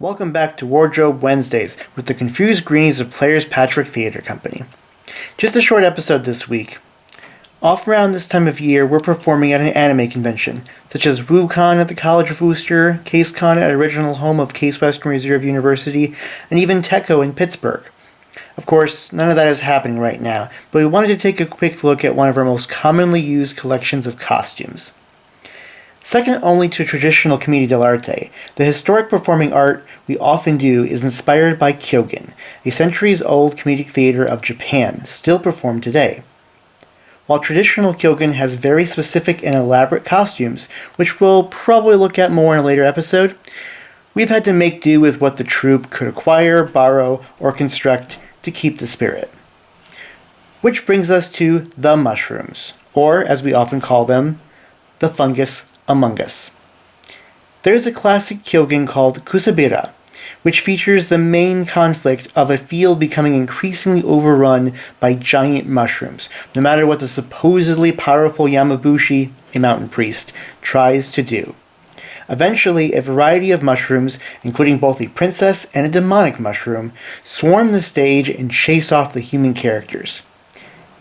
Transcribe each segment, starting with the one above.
Welcome back to Wardrobe Wednesdays with the Confused Greenies of Players Patchwork Theater Company. Just a short episode this week. Off around this time of year, we're performing at an anime convention, such as WooCon at the College of Wooster, CaseCon at original home of Case Western Reserve University, and even TechCo in Pittsburgh. Of course, none of that is happening right now, but we wanted to take a quick look at one of our most commonly used collections of costumes. Second only to traditional commedia dell'arte, the historic performing art we often do is inspired by Kyōgen, a centuries-old comedic theater of Japan, still performed today. While traditional Kyōgen has very specific and elaborate costumes, which we'll probably look at more in a later episode, we've had to make do with what the troupe could acquire, borrow, or construct to keep the spirit. Which brings us to the mushrooms, or as we often call them, the fungus Amungus. There's a classic Kyōgen called Kusabira, which features the main conflict of a field becoming increasingly overrun by giant mushrooms, no matter what the supposedly powerful Yamabushi, a mountain priest, tries to do. Eventually, a variety of mushrooms, including both a princess and a demonic mushroom, swarm the stage and chase off the human characters.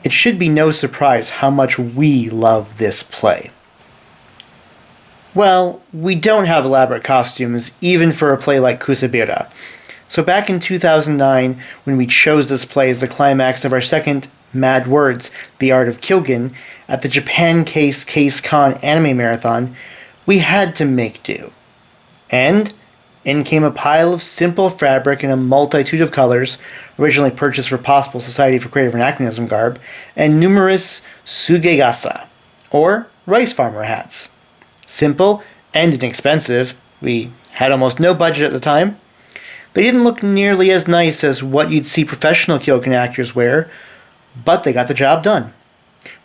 It should be no surprise how much we love this play. Well, we don't have elaborate costumes, even for a play like Kusabira. So back in 2009, when we chose this play as the climax of our second Mad Words, The Art of Kyōgen, at the Japan CaseCon anime marathon, we had to make do. And in came a pile of simple fabric in a multitude of colors, originally purchased for Possible Society for Creative Anachronism garb, and numerous sugegasa, or rice farmer hats. Simple and inexpensive. We had almost no budget at the time. They didn't look nearly as nice as what you'd see professional Kyōgen actors wear, but they got the job done.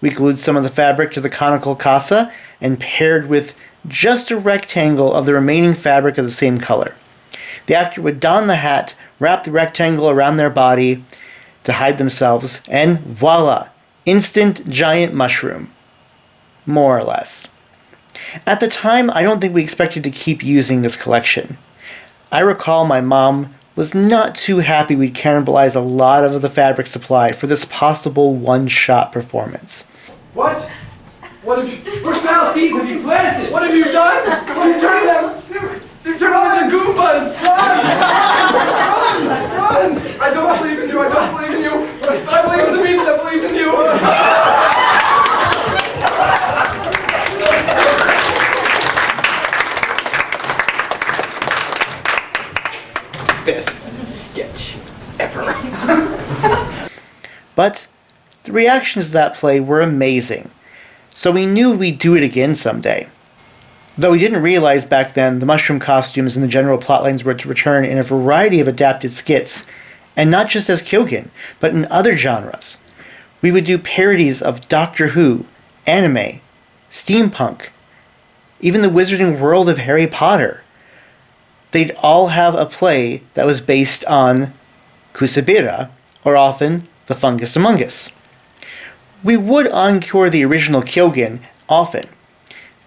We glued some of the fabric to the conical kasa and paired with just a rectangle of the remaining fabric of the same color. The actor would don the hat, wrap the rectangle around their body to hide themselves, and voila! Instant giant mushroom. More or less. At the time, I don't think we expected to keep using this collection. I recall my mom was not too happy we'd cannibalize a lot of the fabric supply for this possible one-shot performance. What? What foul seeds have you planted? What have you done? You've turned them! You've turned them into Goombas! Run! Run! Run! I don't believe in you! I don't believe in you! I believe in the people that believes in you! Best sketch ever. But the reactions to that play were amazing, so we knew we'd do it again someday. Though we didn't realize back then the mushroom costumes and the general plotlines were to return in a variety of adapted skits, and not just as Kyōgen, but in other genres. We would do parodies of Doctor Who, anime, steampunk, even the wizarding world of Harry Potter. They'd all have a play that was based on Kusabira, or often the Fungus Amungus. We would encore the original Kyōgen often,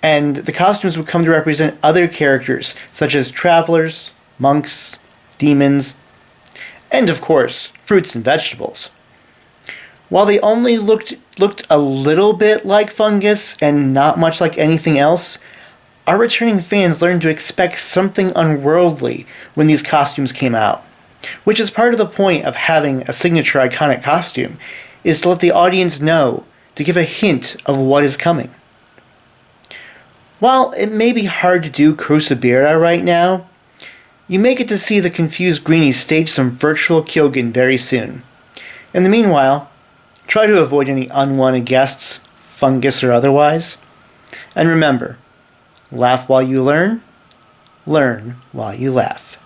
and the costumes would come to represent other characters such as travelers, monks, demons, and of course, fruits and vegetables. While they only looked a little bit like Fungus and not much like anything else, our returning fans learned to expect something unworldly when these costumes came out, which is part of the point of having a signature iconic costume, is to let the audience know, to give a hint of what is coming. While it may be hard to do Kusabira right now, you may get to see the Confused Greenies stage some virtual Kyōgen very soon. In the meanwhile, try to avoid any unwanted guests, fungus or otherwise, and remember, laugh while you learn while you laugh.